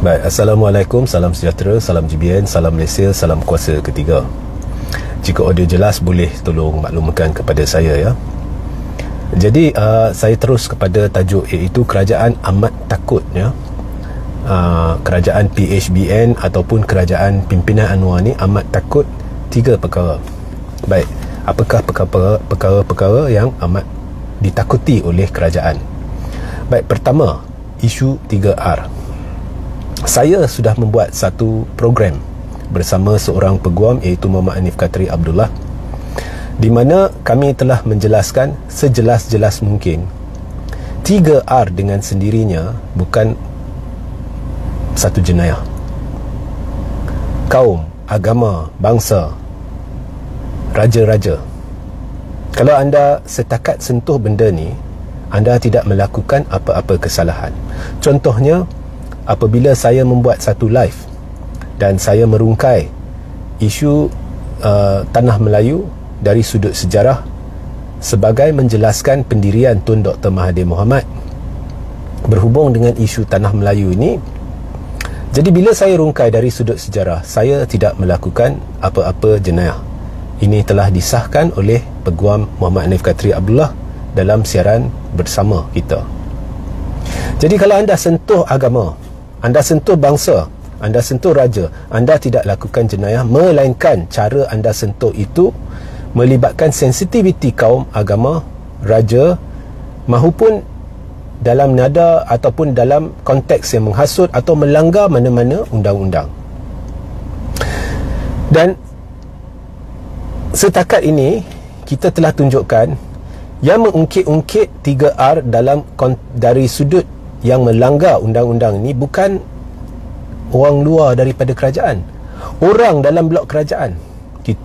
Baik, Assalamualaikum, salam sejahtera, salam GBN, salam Malaysia, salam kuasa ketiga. Jika audio jelas, boleh tolong maklumkan kepada saya ya. Jadi saya terus kepada tajuk, iaitu kerajaan amat takut ya. Kerajaan PHBN ataupun kerajaan pimpinan Anwar ni amat takut 3 perkara. Baik, apakah perkara-perkara yang amat ditakuti oleh kerajaan? Baik, pertama, isu 3R. Saya sudah membuat satu program bersama seorang peguam, iaitu Muhammad Hanif Katri Abdullah, di mana kami telah menjelaskan sejelas-jelas mungkin 3R dengan sendirinya bukan satu jenayah. Kaum, agama, bangsa, raja-raja, kalau anda setakat sentuh benda ni, anda tidak melakukan apa-apa kesalahan. Contohnya, apabila saya membuat satu live dan saya merungkai isu Tanah Melayu dari sudut sejarah sebagai menjelaskan pendirian Tun Dr. Mahathir Mohamad berhubung dengan isu Tanah Melayu ini. Jadi bila saya rungkai dari sudut sejarah, saya tidak melakukan apa-apa jenayah. Ini telah disahkan oleh peguam Muhammad Hanif Katri Abdullah dalam siaran bersama kita. Jadi kalau anda sentuh agama, anda sentuh bangsa, anda sentuh raja, anda tidak lakukan jenayah, melainkan cara anda sentuh itu melibatkan sensitiviti kaum, agama, raja, mahupun dalam nada ataupun dalam konteks yang menghasut atau melanggar mana-mana undang-undang. Dan setakat ini kita telah tunjukkan yang mengungkit-ungkit 3R dari sudut yang melanggar undang-undang ini bukan orang luar daripada kerajaan, orang dalam blok kerajaan.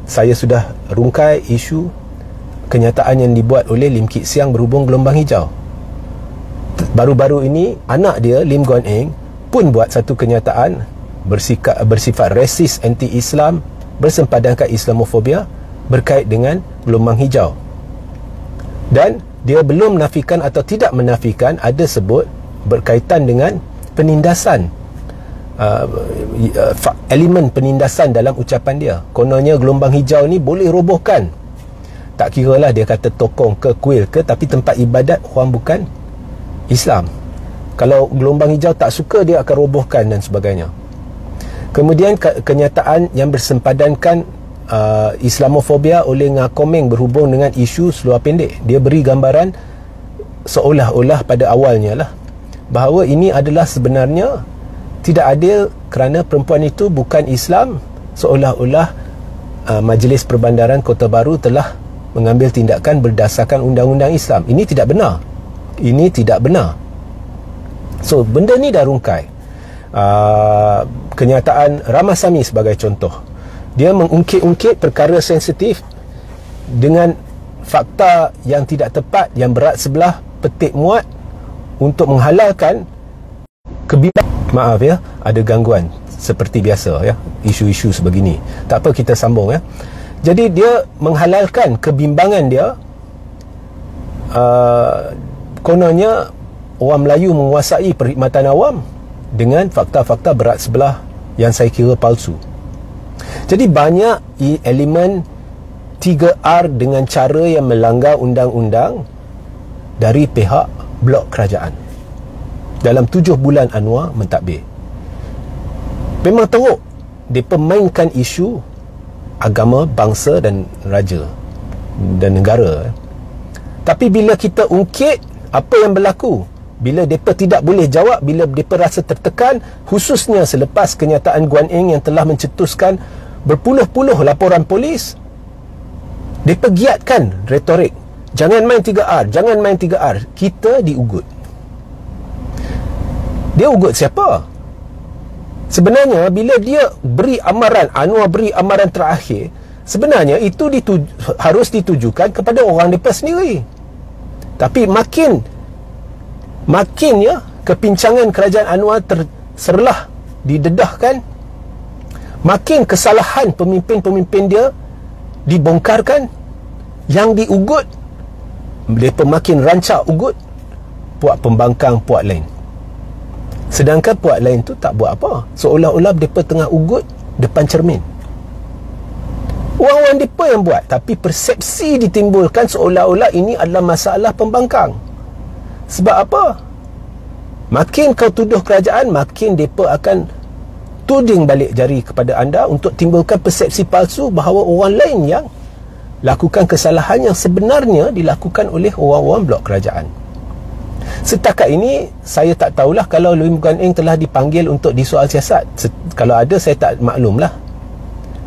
Saya sudah rungkai isu kenyataan yang dibuat oleh Lim Kit Siang berhubung gelombang hijau. Baru-baru ini anak dia, Lim Guan Eng, pun buat satu kenyataan bersifat rasis, anti-Islam, bersempadankan Islamofobia berkait dengan gelombang hijau. Dan dia belum menafikan atau tidak menafikan ada sebut berkaitan dengan penindasan, elemen penindasan dalam ucapan dia. Kononnya gelombang hijau ni boleh robohkan, tak kira lah dia kata tokong ke kuil ke, tapi tempat ibadat orang bukan Islam. Kalau gelombang hijau tak suka, dia akan robohkan dan sebagainya. Kemudian kenyataan yang bersempadankan Islamofobia oleh Ngakomeng berhubung dengan isu seluar pendek. Dia beri gambaran seolah-olah pada awalnya lah bahawa ini adalah sebenarnya tidak adil kerana perempuan itu bukan Islam, seolah-olah Majlis Perbandaran Kota Baru telah mengambil tindakan berdasarkan undang-undang Islam. Ini tidak benar. Ini tidak benar. So, benda ni dah rungkai. Kenyataan Ramasamy sebagai contoh, dia mengungkit-ungkit perkara sensitif dengan fakta yang tidak tepat, yang berat sebelah petik muat untuk menghalalkan maaf ya, ada gangguan seperti biasa ya, isu-isu sebegini. Tak apa, kita sambung ya. Jadi dia menghalalkan kebimbangan dia. Kononnya orang Melayu menguasai perkhidmatan awam dengan fakta-fakta berat sebelah yang saya kira palsu. Jadi banyak elemen 3R dengan cara yang melanggar undang-undang dari pihak blok kerajaan dalam 7 bulan Anwar mentadbir. Memang teruk dia pemainkan isu agama, bangsa dan raja dan negara. Tapi bila kita ungkit apa yang berlaku, bila mereka tidak boleh jawab, bila mereka rasa tertekan, khususnya selepas kenyataan Guan Eng yang telah mencetuskan berpuluh-puluh laporan polis, mereka giatkan retorik, jangan main 3R, jangan main 3R. Kita diugut. Dia ugut siapa? Sebenarnya bila dia beri amaran, Anwar beri amaran terakhir, sebenarnya itu harus ditujukan kepada orang mereka sendiri. Tapi makin ya kepincangan kerajaan Anwar serlah didedahkan, makin kesalahan pemimpin-pemimpin dia dibongkarkan, yang diugut mereka makin rancak ugut puak pembangkang puak lain. Sedangkan puak lain tu tak buat apa. Seolah-olah mereka tengah ugut depan cermin. Orang-orang mereka yang buat, tapi persepsi ditimbulkan seolah-olah ini adalah masalah pembangkang. Sebab apa? Makin kau tuduh kerajaan, makin mereka akan tuding balik jari kepada anda untuk timbulkan persepsi palsu bahawa orang lain yang lakukan kesalahan yang sebenarnya dilakukan oleh orang-orang blok kerajaan. Setakat ini saya tak tahulah kalau Lim Guan Eng telah dipanggil untuk disoal siasat. Kalau ada, saya tak maklumlah.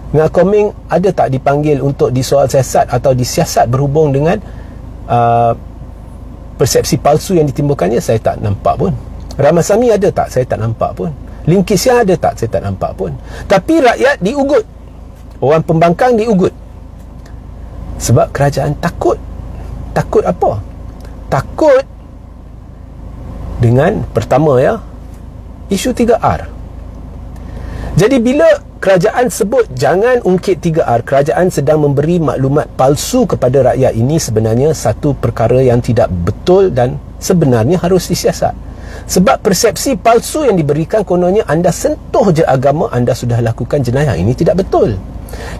Ngah Koming ada tak dipanggil untuk disoal siasat atau disiasat berhubung dengan persepsi palsu yang ditimbulkannya? Saya tak nampak pun. Ramasamy ada tak? Saya tak nampak pun. Lim Kit Siang ada tak? Saya tak nampak pun. Tapi rakyat diugut, orang pembangkang diugut. Sebab kerajaan takut. Takut apa? Takut dengan, pertama ya, isu 3R. Jadi bila kerajaan sebut jangan ungkit 3R, kerajaan sedang memberi maklumat palsu kepada rakyat. Ini sebenarnya satu perkara yang tidak betul dan sebenarnya harus disiasat. Sebab persepsi palsu yang diberikan kononnya anda sentuh je agama, anda sudah lakukan jenayah. Ini tidak betul.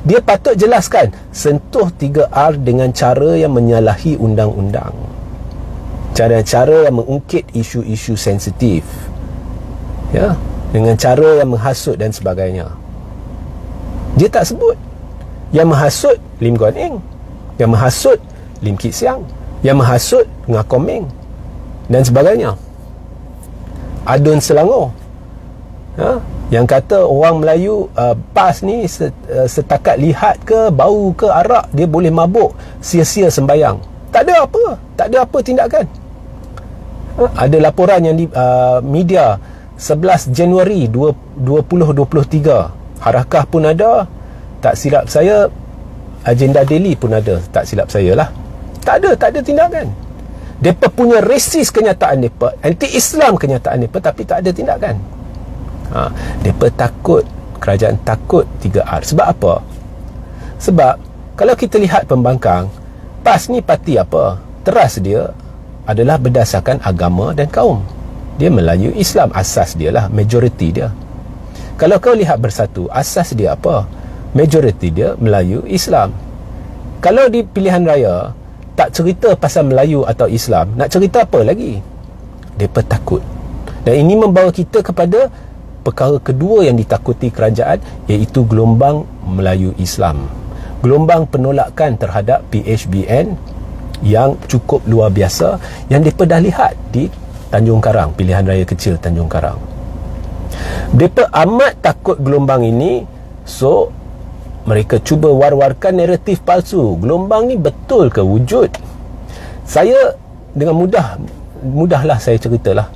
Dia patut jelaskan sentuh 3R dengan cara yang menyalahi undang-undang, cara-cara yang mengungkit isu-isu sensitif, ya, dengan cara yang menghasut dan sebagainya. Dia tak sebut. Yang menghasut Lim Guan Eng, yang menghasut Lim Kit Siang, yang menghasut Ngah Koming dan sebagainya. Adun Selangor, ha? Yang kata orang Melayu PAS ni setakat lihat ke, bau ke arak, dia boleh mabuk, sia-sia sembayang. Tak ada apa, tak ada apa tindakan. Ada laporan yang di media 11 Januari 2023, Harakah pun ada, tak silap saya Agenda Daily pun ada, tak silap saya lah. Tak ada tindakan. Mereka punya resis kenyataan mereka, anti-Islam kenyataan mereka, tapi tak ada tindakan. Mereka takut, kerajaan takut 3R. Sebab apa? Sebab kalau kita lihat pembangkang, PAS ni parti apa? Teras dia adalah berdasarkan agama dan kaum. Dia Melayu Islam, asas dia lah, majoriti dia. Kalau kau lihat Bersatu, asas dia apa? Majoriti dia Melayu Islam. Kalau di pilihan raya tak cerita pasal Melayu atau Islam, nak cerita apa lagi? Mereka takut. Dan ini membawa kita kepada perkara kedua yang ditakuti kerajaan, iaitu gelombang Melayu Islam. Gelombang penolakan terhadap PHBN yang cukup luar biasa, yang mereka dah lihat di Tanjung Karang, pilihan raya kecil Tanjung Karang. Mereka amat takut gelombang ini, so mereka cuba war-warkan naratif palsu. Gelombang ni betul ke wujud? Saya dengan mudahlah saya ceritalah.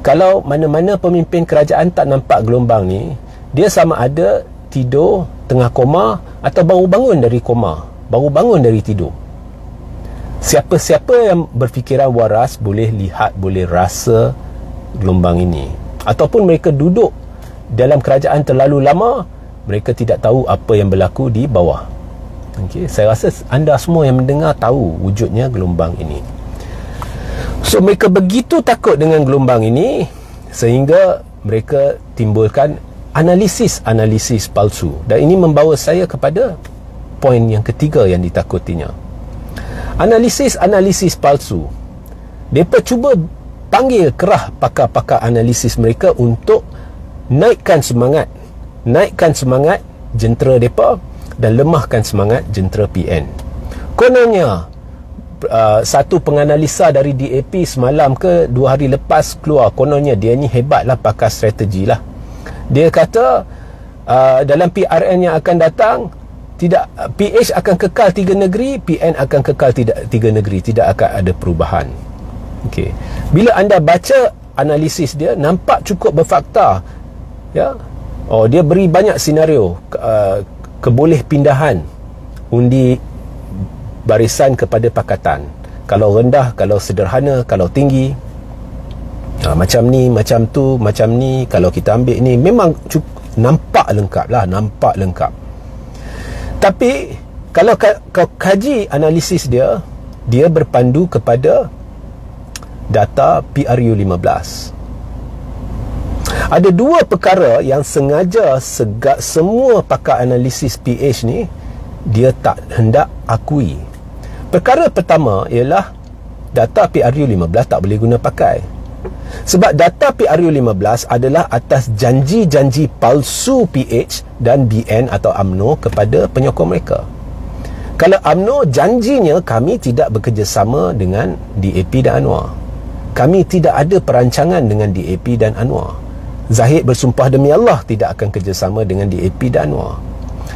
Kalau mana-mana pemimpin kerajaan tak nampak gelombang ni, dia sama ada tidur tengah koma atau baru bangun dari koma, baru bangun dari tidur. Siapa-siapa yang berfikiran waras boleh lihat, boleh rasa gelombang ini. Ataupun mereka duduk dalam kerajaan terlalu lama, mereka tidak tahu apa yang berlaku di bawah. Okay, saya rasa anda semua yang mendengar tahu wujudnya gelombang ini. So mereka begitu takut dengan gelombang ini sehingga mereka timbulkan analisis palsu. Dan ini membawa saya kepada poin yang ketiga yang ditakutinya. Analisis palsu. Mereka cuba panggil kerah pakar-pakar analisis mereka untuk naikkan semangat jentera mereka dan lemahkan semangat jentera PN. Kononnya satu penganalisa dari DAP semalam ke 2 hari lepas keluar, kononnya dia ni hebatlah pakar strategi lah. Dia kata dalam PRN yang akan datang, tidak, PH akan kekal 3 negeri, PN akan kekal 3 negeri, tidak akan ada perubahan. Okay. Bila anda baca analisis dia, nampak cukup berfakta, ya. Oh, dia beri banyak senario keboleh pindahan undi barisan kepada pakatan. Kalau rendah, kalau sederhana, kalau tinggi, macam ni, macam tu, macam ni. Kalau kita ambil ni, memang nampak lengkap lah, nampak lengkap. Tapi kalau kau kaji analisis dia, dia berpandu kepada data PRU 15. Ada dua perkara yang sengaja semua pakar analisis PH ni dia tak hendak akui. Perkara pertama ialah data PRU15 tak boleh guna pakai. Sebab data PRU15 adalah atas janji-janji palsu PH dan BN atau UMNO kepada penyokong mereka. Kalau UMNO janjinya kami tidak bekerjasama dengan DAP dan Anwar. Kami tidak ada perancangan dengan DAP dan Anwar. Zahid bersumpah demi Allah tidak akan kerjasama dengan DAP dan Anwar.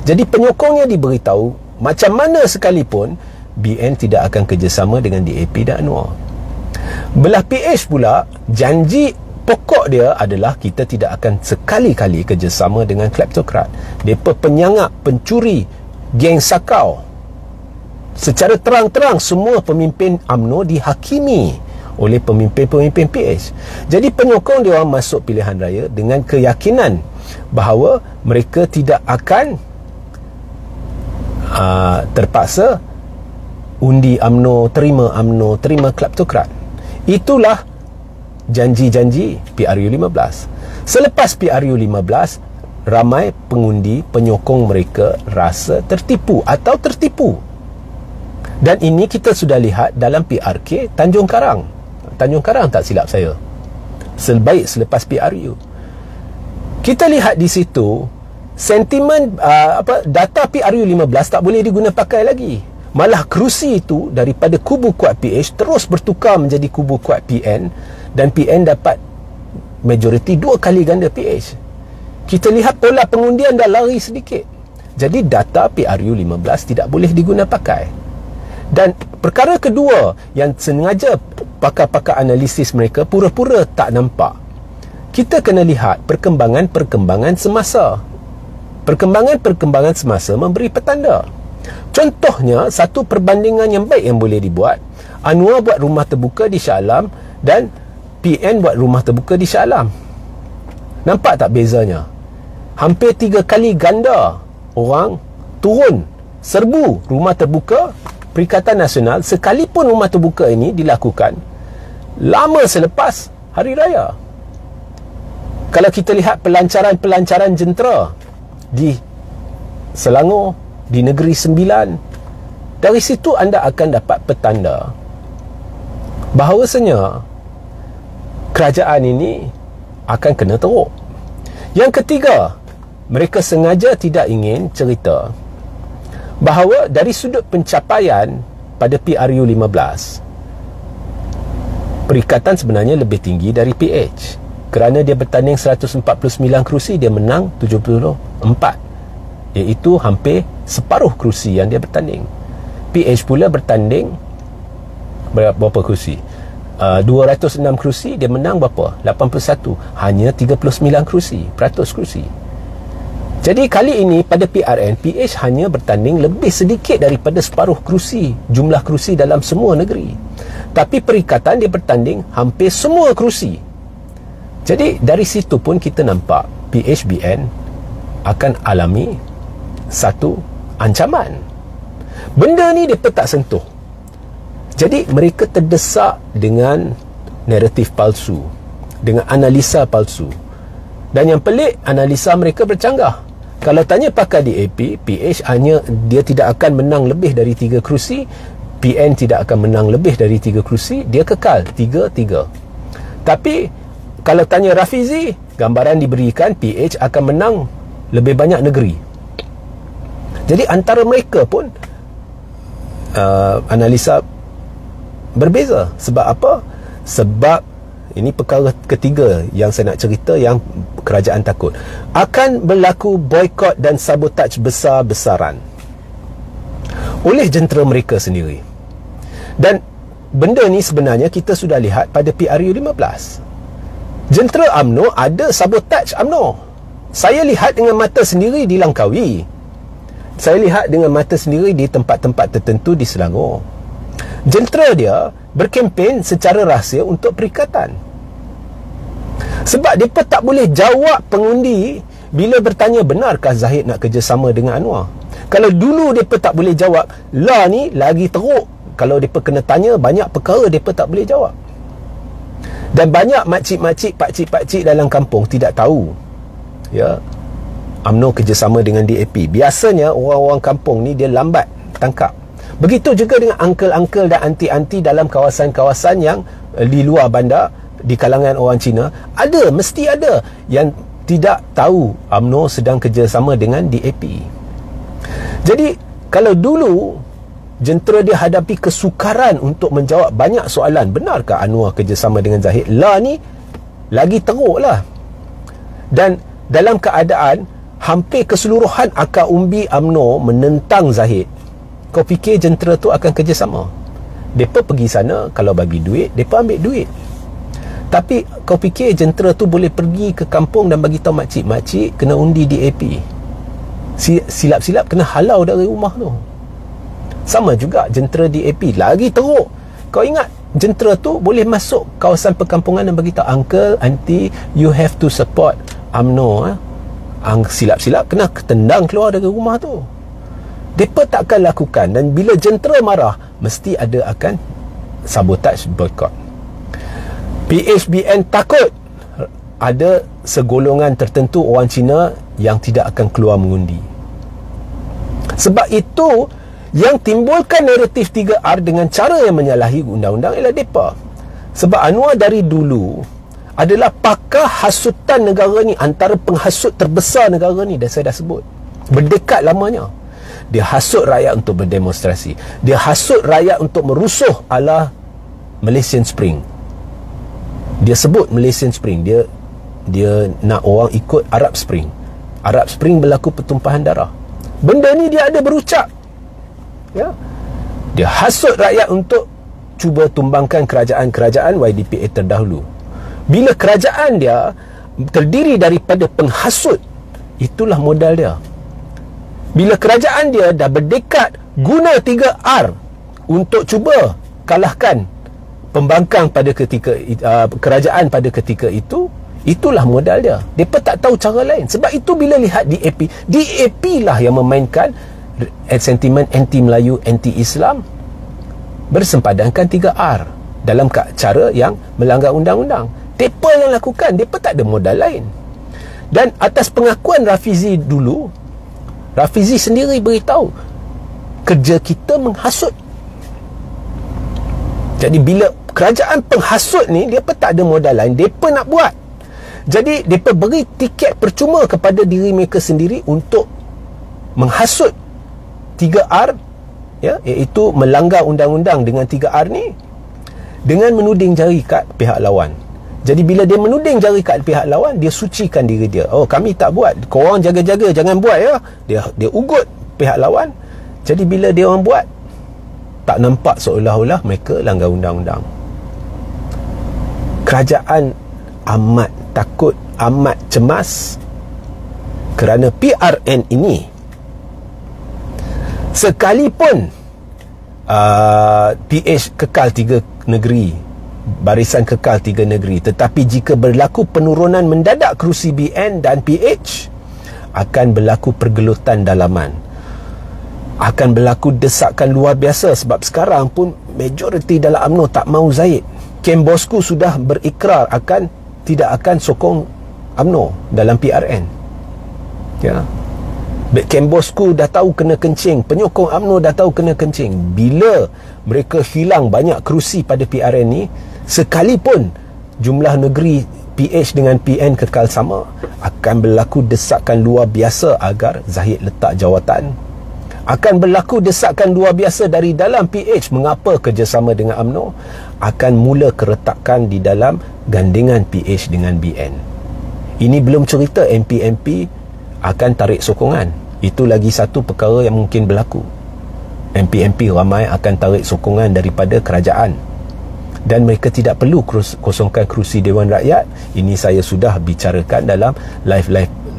Jadi penyokongnya diberitahu macam mana sekalipun BN tidak akan kerjasama dengan DAP dan Anwar. Belah PH pula, janji pokok dia adalah kita tidak akan sekali-kali kerjasama dengan kleptokrat. Mereka penyangap, pencuri, geng sakau. Secara terang-terang semua pemimpin UMNO dihakimi oleh pemimpin-pemimpin PH. Jadi penyokong dia orang masuk pilihan raya dengan keyakinan bahawa mereka tidak akan terpaksa undi UMNO, terima kleptokrat. Itulah janji-janji PRU15. Selepas PRU15, ramai pengundi penyokong mereka rasa tertipu atau tertipu. Dan ini kita sudah lihat dalam PRK Tanjung Karang. Tanjung Karang tak silap saya. Sebaik selepas PRU. Kita lihat di situ sentimen data PRU15 tak boleh diguna pakai lagi. Malah kerusi itu daripada kubu kuat PH terus bertukar menjadi kubu kuat PN, dan PN dapat majoriti 2 kali ganda PH. Kita lihat pola pengundian dah lari sedikit. Jadi data PRU15 tidak boleh diguna pakai. Dan perkara kedua yang sengaja pakar-pakar analisis mereka pura-pura tak nampak, kita kena lihat perkembangan-perkembangan semasa. Perkembangan-perkembangan semasa memberi petanda. Contohnya, satu perbandingan yang baik yang boleh dibuat, Anwar buat rumah terbuka di Shah Alam dan PN buat rumah terbuka di Shah Alam. Nampak tak bezanya? Hampir 3 kali ganda orang turun serbu rumah terbuka Perikatan Nasional, sekalipun rumah terbuka ini dilakukan lama selepas Hari Raya. Kalau kita lihat pelancaran-pelancaran jentera di Selangor, di Negeri Sembilan, dari situ anda akan dapat petanda bahawasanya kerajaan ini akan kena teruk. Yang ketiga, mereka sengaja tidak ingin cerita bahawa dari sudut pencapaian pada PRU15, Perikatan sebenarnya lebih tinggi dari PH. Kerana dia bertanding 149 kerusi, dia menang 74, iaitu hampir separuh kerusi yang dia bertanding. PH pula bertanding berapa kerusi? 206 kerusi, dia menang berapa? 81. Hanya 39 kerusi, peratus kerusi. Jadi kali ini pada PRN, PH hanya bertanding lebih sedikit daripada separuh kerusi, jumlah kerusi dalam semua negeri. Tapi Perikatan dia bertanding hampir semua kerusi. Jadi dari situ pun kita nampak PHBN akan alami satu ancaman. Benda ni mereka tak sentuh. Jadi mereka terdesak dengan naratif palsu, dengan analisa palsu. Dan yang pelik, analisa mereka bercanggah. Kalau tanya pakar DAP, PH hanya dia tidak akan menang lebih dari 3 kerusi, PN tidak akan menang lebih dari 3 kerusi, dia kekal 3-3. Tapi kalau tanya Rafizi, gambaran diberikan PH akan menang lebih banyak negeri. Jadi antara mereka pun analisa berbeza. Sebab apa? Sebab ini perkara ketiga yang saya nak cerita yang kerajaan takut. Akan berlaku boikot dan sabotaj besar-besaran oleh jentera mereka sendiri. Dan benda ni sebenarnya kita sudah lihat pada PRU15. Jentera UMNO ada sabotaj UMNO. Saya lihat dengan mata sendiri di Langkawi. Saya lihat dengan mata sendiri di tempat-tempat tertentu di Selangor. Jentera dia berkempen secara rahsia untuk Perikatan. Sebab mereka tak boleh jawab pengundi bila bertanya benarkah Zahid nak kerjasama dengan Anwar. Kalau dulu mereka tak boleh jawab, lah ni lagi teruk. Kalau mereka kena tanya banyak perkara mereka tak boleh jawab. Dan banyak makcik-makcik, pakcik-pakcik dalam kampung tidak tahu, ya, UMNO kerjasama dengan DAP. Biasanya orang-orang kampung ni dia lambat tangkap. Begitu juga dengan uncle-uncle dan aunty-aunty dalam kawasan-kawasan yang di luar bandar, di kalangan orang Cina. Mesti ada yang tidak tahu UMNO sedang kerjasama dengan DAP. Jadi kalau dulu jentera dia hadapi kesukaran untuk menjawab banyak soalan, benarkah Anwar kerjasama dengan Zahid? Lah ni lagi teruk lah. Dan dalam keadaan hampir keseluruhan akar umbi UMNO menentang Zahid, kau fikir jentera tu akan kerjasama? Mereka pergi sana, kalau bagi duit, mereka ambil duit. Tapi kau fikir jentera tu boleh pergi ke kampung dan bagi tahu makcik-makcik kena undi DAP? Silap-silap kena halau dari rumah tu. Sama juga jentera DAP, lagi teruk. Kau ingat jentera tu boleh masuk kawasan perkampungan dan bagi tahu, uncle, aunty, you have to support UMNO. Silap-silap kena tendang keluar dari rumah tu. Mereka takkan lakukan. Dan bila jentera marah, mesti ada akan sabotage, boycott. PHBN takut ada segolongan tertentu orang Cina yang tidak akan keluar mengundi. Sebab itu yang timbulkan naratif 3R dengan cara yang menyalahi undang-undang ialah mereka. Sebab Anwar dari dulu adalah pakar hasutan negara ni, antara penghasut terbesar negara ni, dan saya dah sebut berdekat lamanya. Dia hasut rakyat untuk berdemonstrasi, dia hasut rakyat untuk merusuh ala Malaysian Spring. Dia sebut Malaysian Spring, dia nak orang ikut Arab Spring. Arab Spring berlaku pertumpahan darah. Benda ni dia ada berucap, ya. Dia hasut rakyat untuk cuba tumbangkan kerajaan-kerajaan YDPA terdahulu. Bila kerajaan dia terdiri daripada penghasut, itulah modal dia. Bila kerajaan dia dah berdekat guna 3R untuk cuba kalahkan pembangkang pada ketika kerajaan pada ketika itu, itulah modal dia. Mereka tak tahu cara lain. Sebab itu bila lihat DAP lah yang memainkan sentimen anti-Melayu, anti-Islam, bersempadankan 3R dalam cara yang melanggar undang-undang. Mereka yang lakukan, mereka tak ada modal lain. Dan atas pengakuan Rafizi dulu, Rafizi sendiri beritahu kerja kita menghasut. Jadi bila kerajaan penghasut ni, mereka tak ada modal lain, mereka nak buat. Jadi mereka beri tiket percuma kepada diri mereka sendiri untuk menghasut 3R, ya, iaitu melanggar undang-undang dengan 3R ni, dengan menuding jari kat pihak lawan. Jadi bila dia menuding jari kat pihak lawan, dia sucikan diri dia. Oh, kami tak buat, korang jaga-jaga jangan buat, ya. Dia ugut pihak lawan. Jadi bila dia orang buat, tak nampak seolah-olah mereka langgar undang-undang. Kerajaan amat takut, amat cemas kerana PRN ini. Sekalipun PH kekal 3 negeri, barisan kekal 3 negeri, tetapi jika berlaku penurunan mendadak kerusi BN dan PH, akan berlaku pergelutan dalaman, akan berlaku desakan luar biasa. Sebab sekarang pun majoriti dalam UMNO tak mahu Zahid. Kem Bosku sudah berikrar tidak akan sokong UMNO dalam PRN, ya. Kem Bosku dah tahu kena kencing, penyokong UMNO dah tahu kena kencing. Bila mereka hilang banyak kerusi pada PRN ni, sekalipun jumlah negeri PH dengan PN kekal sama, akan berlaku desakan luar biasa agar Zahid letak jawatan. Akan berlaku desakan luar biasa dari dalam PH mengapa kerjasama dengan UMNO. Akan mula keretakan di dalam gandingan PH dengan BN. Ini belum cerita MP-MP akan tarik sokongan. Itu lagi satu perkara yang mungkin berlaku. MP-MP ramai akan tarik sokongan daripada kerajaan, dan mereka tidak perlu kosongkan kerusi Dewan Rakyat. Ini saya sudah bicarakan dalam live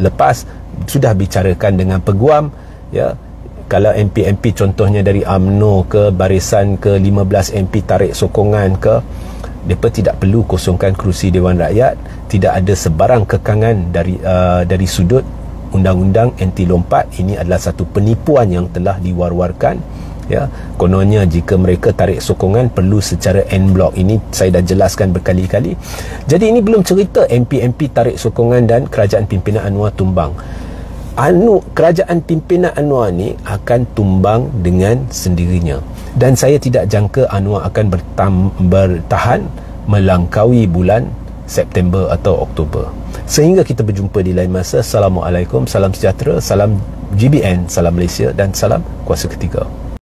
lepas, sudah bicarakan dengan peguam, ya. Kalau MP-MP contohnya dari UMNO ke barisan ke 15 MP tarik sokongan ke, mereka tidak perlu kosongkan kerusi Dewan Rakyat. Tidak ada sebarang kekangan dari sudut undang-undang anti lompat. Ini adalah satu penipuan yang telah diwar-warkan Ya, kononnya jika mereka tarik sokongan perlu secara en blok. Ini saya dah jelaskan berkali-kali. Jadi ini belum cerita MP tarik sokongan dan kerajaan pimpinan Anwar tumbang. Kerajaan pimpinan Anwar ni akan tumbang dengan sendirinya, dan saya tidak jangka Anwar akan bertahan melangkaui bulan September atau Oktober. Sehingga kita berjumpa di lain masa. Assalamualaikum, salam sejahtera, salam GBN, salam Malaysia dan salam kuasa ketiga.